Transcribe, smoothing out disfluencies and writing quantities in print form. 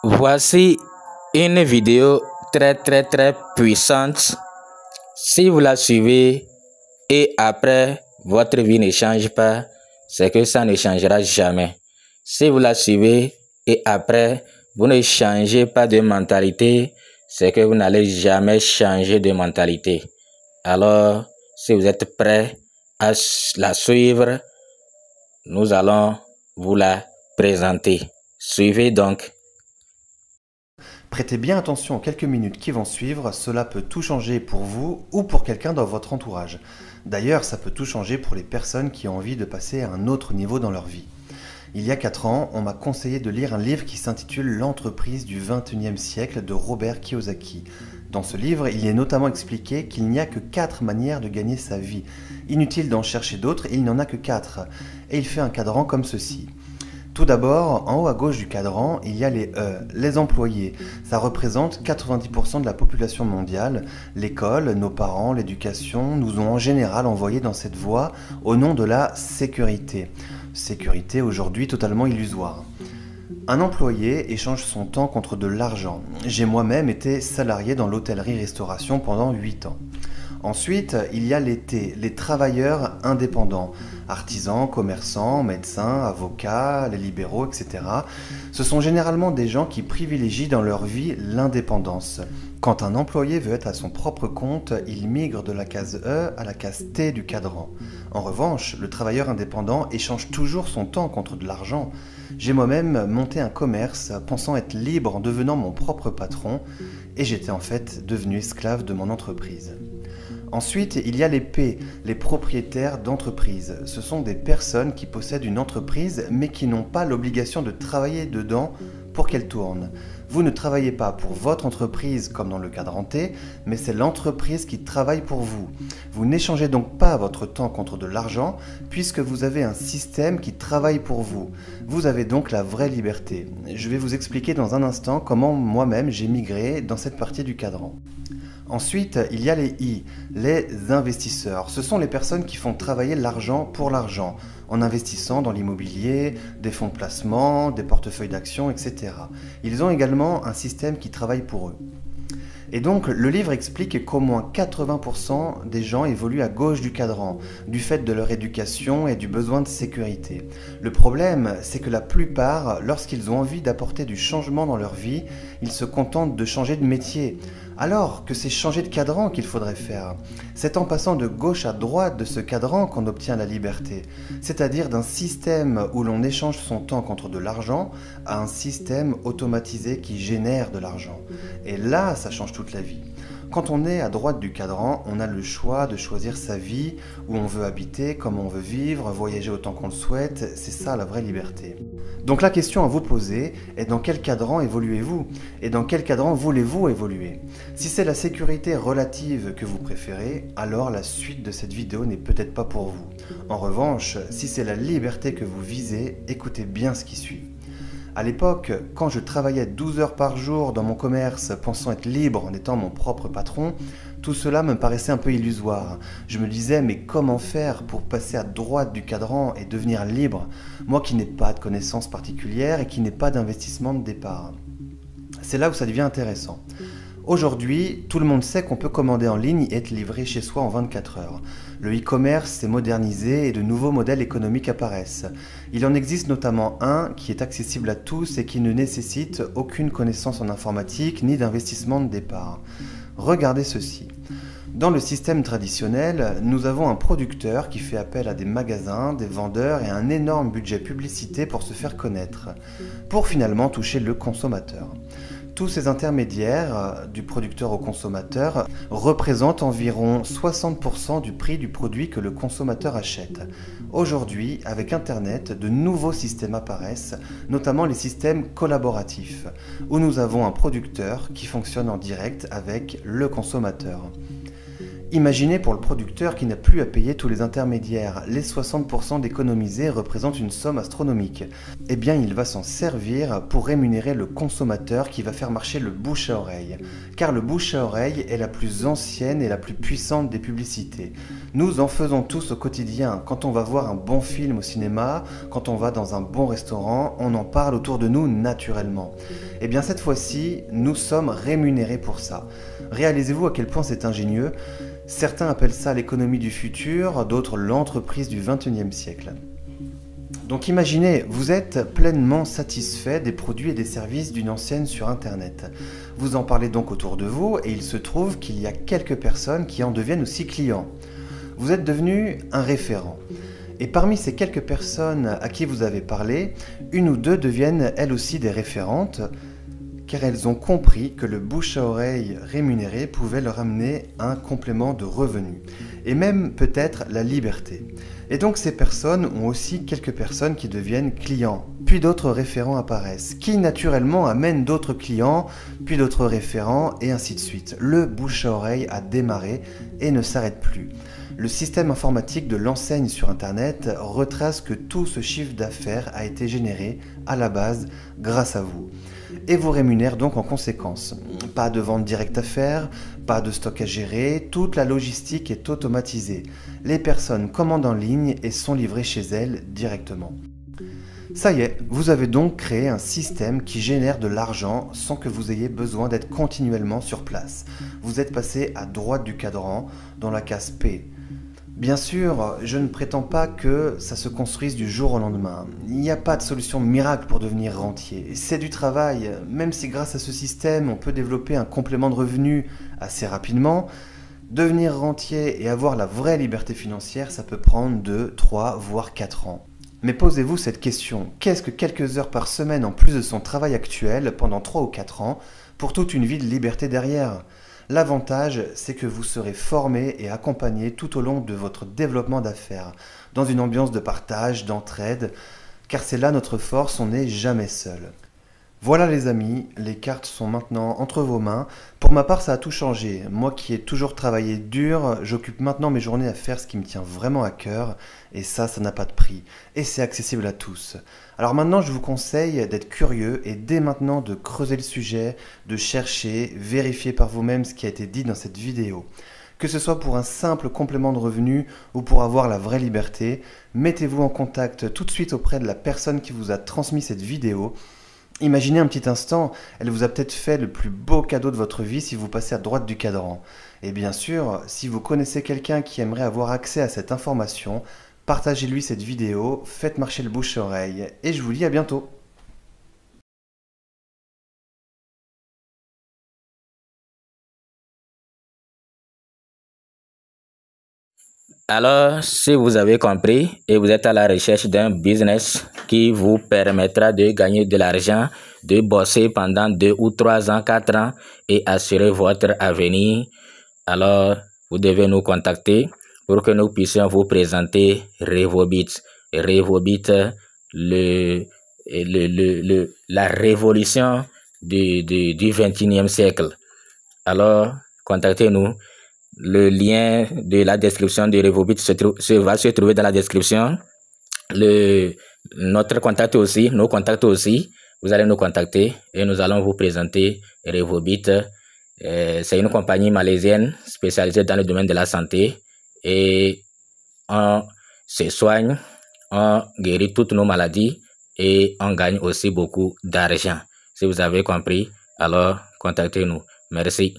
Voici une vidéo très puissante. Si vous la suivez et après votre vie ne change pas, c'est que ça ne changera jamais. Si vous la suivez et après vous ne changez pas de mentalité, c'est que vous n'allez jamais changer de mentalité. Alors, si vous êtes prêt à la suivre, nous allons vous la présenter. Suivez donc. Prêtez bien attention aux quelques minutes qui vont suivre, cela peut tout changer pour vous ou pour quelqu'un dans votre entourage. D'ailleurs, ça peut tout changer pour les personnes qui ont envie de passer à un autre niveau dans leur vie. Il y a 4 ans, on m'a conseillé de lire un livre qui s'intitule « L'entreprise du XXIe siècle » de Robert Kiyosaki. Dans ce livre, il est notamment expliqué qu'il n'y a que 4 manières de gagner sa vie. Inutile d'en chercher d'autres, il n'y en a que 4. Et il fait un cadran comme ceci. Tout d'abord, en haut à gauche du cadran, il y a les E, les employés. Ça représente 90% de la population mondiale. L'école, nos parents, l'éducation nous ont en général envoyés dans cette voie au nom de la sécurité. Sécurité aujourd'hui totalement illusoire. Un employé échange son temps contre de l'argent. J'ai moi-même été salarié dans l'hôtellerie-restauration pendant 8 ans. Ensuite, il y a les T, les travailleurs indépendants, artisans, commerçants, médecins, avocats, les libéraux, etc. Ce sont généralement des gens qui privilégient dans leur vie l'indépendance. Quand un employé veut être à son propre compte, il migre de la case E à la case T du cadran. En revanche, le travailleur indépendant échange toujours son temps contre de l'argent. J'ai moi-même monté un commerce pensant être libre en devenant mon propre patron et j'étais en fait devenu esclave de mon entreprise. Ensuite, il y a les P, les propriétaires d'entreprise. Ce sont des personnes qui possèdent une entreprise mais qui n'ont pas l'obligation de travailler dedans pour qu'elle tourne. Vous ne travaillez pas pour votre entreprise comme dans le cadran T, mais c'est l'entreprise qui travaille pour vous. Vous n'échangez donc pas votre temps contre de l'argent puisque vous avez un système qui travaille pour vous. Vous avez donc la vraie liberté. Je vais vous expliquer dans un instant comment moi-même j'ai migré dans cette partie du cadran. Ensuite, il y a les I, les investisseurs. Ce sont les personnes qui font travailler l'argent pour l'argent, en investissant dans l'immobilier, des fonds de placement, des portefeuilles d'actions, etc. Ils ont également un système qui travaille pour eux. Et donc, le livre explique qu'au moins 80% des gens évoluent à gauche du cadran, du fait de leur éducation et du besoin de sécurité. Le problème, c'est que la plupart, lorsqu'ils ont envie d'apporter du changement dans leur vie, ils se contentent de changer de métier. Alors que c'est changer de cadran qu'il faudrait faire. C'est en passant de gauche à droite de ce cadran qu'on obtient la liberté, c'est-à-dire d'un système où l'on échange son temps contre de l'argent à un système automatisé qui génère de l'argent. Et là, ça change toute la vie. Quand on est à droite du cadran, on a le choix de choisir sa vie, où on veut habiter, comment on veut vivre, voyager autant qu'on le souhaite, c'est ça la vraie liberté. Donc la question à vous poser est dans quel cadran évoluez-vous? Et dans quel cadran voulez-vous évoluer? Si c'est la sécurité relative que vous préférez, alors la suite de cette vidéo n'est peut-être pas pour vous. En revanche, si c'est la liberté que vous visez, écoutez bien ce qui suit. À l'époque, quand je travaillais 12 heures par jour dans mon commerce, pensant être libre en étant mon propre patron, tout cela me paraissait un peu illusoire. Je me disais, mais comment faire pour passer à droite du cadran et devenir libre, moi qui n'ai pas de connaissances particulières et qui n'ai pas d'investissement de départ? C'est là où ça devient intéressant. Aujourd'hui, tout le monde sait qu'on peut commander en ligne et être livré chez soi en 24 heures. Le e-commerce s'est modernisé et de nouveaux modèles économiques apparaissent. Il en existe notamment un qui est accessible à tous et qui ne nécessite aucune connaissance en informatique ni d'investissement de départ. Regardez ceci. Dans le système traditionnel, nous avons un producteur qui fait appel à des magasins, des vendeurs et un énorme budget publicité pour se faire connaître, pour finalement toucher le consommateur. Tous ces intermédiaires, du producteur au consommateur, représentent environ 60% du prix du produit que le consommateur achète. Aujourd'hui, avec Internet, de nouveaux systèmes apparaissent, notamment les systèmes collaboratifs, où nous avons un producteur qui fonctionne en direct avec le consommateur. Imaginez pour le producteur qui n'a plus à payer tous les intermédiaires. Les 60% d'économisés représentent une somme astronomique. Eh bien, il va s'en servir pour rémunérer le consommateur qui va faire marcher le bouche à oreille. Car le bouche à oreille est la plus ancienne et la plus puissante des publicités. Nous en faisons tous au quotidien. Quand on va voir un bon film au cinéma, quand on va dans un bon restaurant, on en parle autour de nous naturellement. Eh bien cette fois-ci, nous sommes rémunérés pour ça. Réalisez-vous à quel point c'est ingénieux. Certains appellent ça l'économie du futur, d'autres l'entreprise du XXIe siècle. Donc imaginez, vous êtes pleinement satisfait des produits et des services d'une enseigne sur Internet. Vous en parlez donc autour de vous et il se trouve qu'il y a quelques personnes qui en deviennent aussi clients. Vous êtes devenu un référent. Et parmi ces quelques personnes à qui vous avez parlé, une ou deux deviennent elles aussi des référentes, car elles ont compris que le bouche à oreille rémunéré pouvait leur amener un complément de revenus, et même peut-être la liberté. Et donc ces personnes ont aussi quelques personnes qui deviennent clients, puis d'autres référents apparaissent, qui naturellement amènent d'autres clients, puis d'autres référents, et ainsi de suite. Le bouche à oreille a démarré et ne s'arrête plus. Le système informatique de l'enseigne sur Internet retrace que tout ce chiffre d'affaires a été généré à la base grâce à vous. Et vous rémunère donc en conséquence. Pas de vente directe à faire, pas de stock à gérer, toute la logistique est automatisée. Les personnes commandent en ligne et sont livrées chez elles directement. Ça y est, vous avez donc créé un système qui génère de l'argent sans que vous ayez besoin d'être continuellement sur place. Vous êtes passé à droite du cadran, dans la case P. Bien sûr, je ne prétends pas que ça se construise du jour au lendemain. Il n'y a pas de solution miracle pour devenir rentier. C'est du travail, même si grâce à ce système, on peut développer un complément de revenus assez rapidement. Devenir rentier et avoir la vraie liberté financière, ça peut prendre 2, 3, voire 4 ans. Mais posez-vous cette question, qu'est-ce que quelques heures par semaine en plus de son travail actuel pendant 3 ou 4 ans pour toute une vie de liberté derrière ? L'avantage, c'est que vous serez formé et accompagné tout au long de votre développement d'affaires, dans une ambiance de partage, d'entraide, car c'est là notre force, on n'est jamais seul. Voilà les amis, les cartes sont maintenant entre vos mains. Pour ma part, ça a tout changé. Moi qui ai toujours travaillé dur, j'occupe maintenant mes journées à faire ce qui me tient vraiment à cœur, et ça n'a pas de prix. Et c'est accessible à tous. Alors maintenant, je vous conseille d'être curieux et dès maintenant de creuser le sujet, de chercher, vérifier par vous-même ce qui a été dit dans cette vidéo. Que ce soit pour un simple complément de revenu ou pour avoir la vraie liberté, mettez-vous en contact tout de suite auprès de la personne qui vous a transmis cette vidéo. Imaginez un petit instant, elle vous a peut-être fait le plus beau cadeau de votre vie si vous passez à droite du cadran. Et bien sûr, si vous connaissez quelqu'un qui aimerait avoir accès à cette information, partagez-lui cette vidéo, faites marcher le bouche-oreille, et je vous dis à bientôt. Alors, si vous avez compris et vous êtes à la recherche d'un business qui vous permettra de gagner de l'argent, de bosser pendant 2 ou 3 ans, 4 ans et assurer votre avenir, alors vous devez nous contacter pour que nous puissions vous présenter Revobit. Revobit, la révolution du 21e siècle. Alors, contactez-nous. Le lien de la description de Revobit va se trouver dans la description. Notre contact aussi, nos contacts aussi, vous allez nous contacter et nous allons vous présenter Revobit. C'est une compagnie malaisienne spécialisée dans le domaine de la santé et on se soigne, on guérit toutes nos maladies et on gagne aussi beaucoup d'argent. Si vous avez compris, alors contactez-nous. Merci.